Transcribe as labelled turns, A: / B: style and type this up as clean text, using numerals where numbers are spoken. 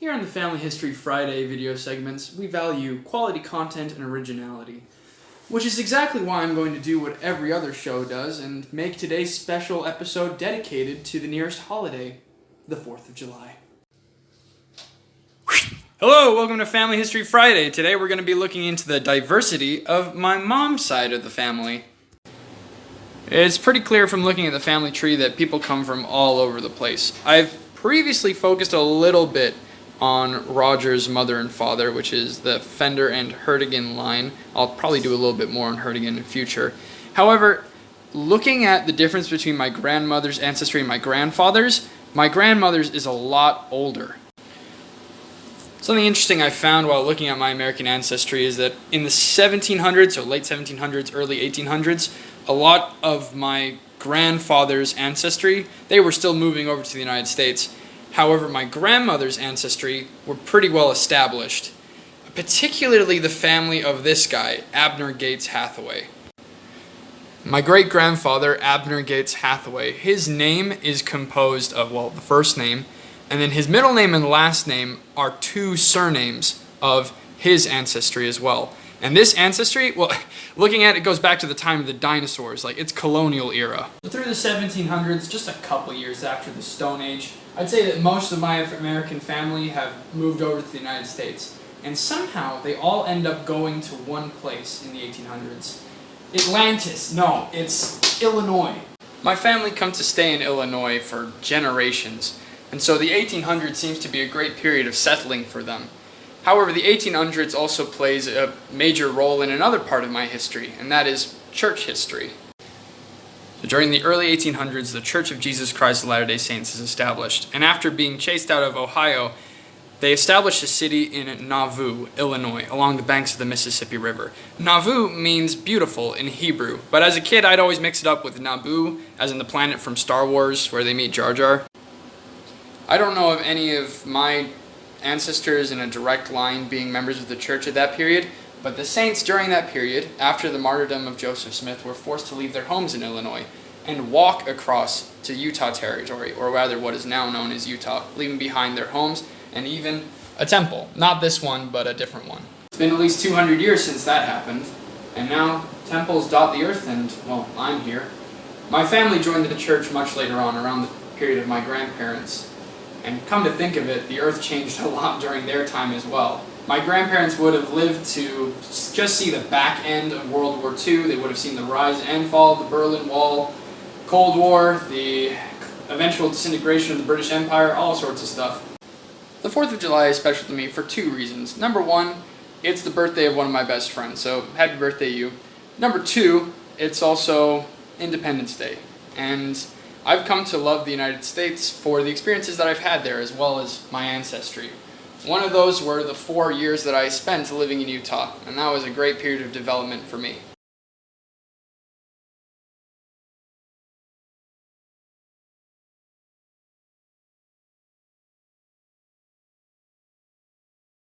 A: Here on the Family History Friday video segments, we value quality content and originality, which is exactly why I'm going to do what every other show does and make today's special episode dedicated to the nearest holiday, the 4th of July. Hello, welcome to Family History Friday. Today we're going to be looking into the diversity of my mom's side of the family. It's pretty clear from looking at the family tree that people come from all over the place. I've previously focused a little bit on Roger's mother and father, which is the Fender and Hertigan line. I'll probably do a little bit more on Hertigan in the future. However, looking at the difference between my grandmother's ancestry and my grandfather's is a lot older. Something interesting I found while looking at my American ancestry is that in the 1700s, or late 1700s, early 1800s, a lot of my grandfather's ancestry, they were still moving over to the United States. However, my grandmother's ancestry were pretty well established, particularly the family of this guy, Abner Gates Hathaway. My great-grandfather, Abner Gates Hathaway, his name is composed of, well, the first name, and then his middle name and last name are two surnames of his ancestry as well. And this ancestry, well, looking at it, goes back to the time of the dinosaurs, like it's colonial era. Through the 1700s, just a couple years after the Stone Age, I'd say that most of my American family have moved over to the United States. And somehow they all end up going to one place in the 1800s. Atlantis. No, it's Illinois. My family come to stay in Illinois for generations. And so the 1800s seems to be a great period of settling for them. However, the 1800s also plays a major role in another part of my history, and that is church history. So during the early 1800s, the Church of Jesus Christ of Latter-day Saints is established, and after being chased out of Ohio, they established a city in Nauvoo, Illinois, along the banks of the Mississippi River. Nauvoo means beautiful in Hebrew, but as a kid I'd always mix it up with Naboo, as in the planet from Star Wars where they meet Jar Jar. I don't know of any of my ancestors in a direct line being members of the church at that period, but the saints during that period, after the martyrdom of Joseph Smith, were forced to leave their homes in Illinois and walk across to Utah territory, or rather what is now known as Utah, leaving behind their homes and even a temple. Not this one, but a different one. It's been at least 200 years since that happened, and now temples dot the earth and, well, I'm here. My family joined the church much later on, around the period of my grandparents. And come to think of it, the earth changed a lot during their time as well. My grandparents would have lived to just see the back end of World War II. They would have seen the rise and fall of the Berlin Wall, Cold War, the eventual disintegration of the British Empire, all sorts of stuff. The 4th of July is special to me for two reasons. Number one, it's the birthday of one of my best friends, so happy birthday you. Number two, it's also Independence Day. And I've come to love the United States for the experiences that I've had there, as well as my ancestry. One of those were the 4 years that I spent living in Utah, and that was a great period of development for me.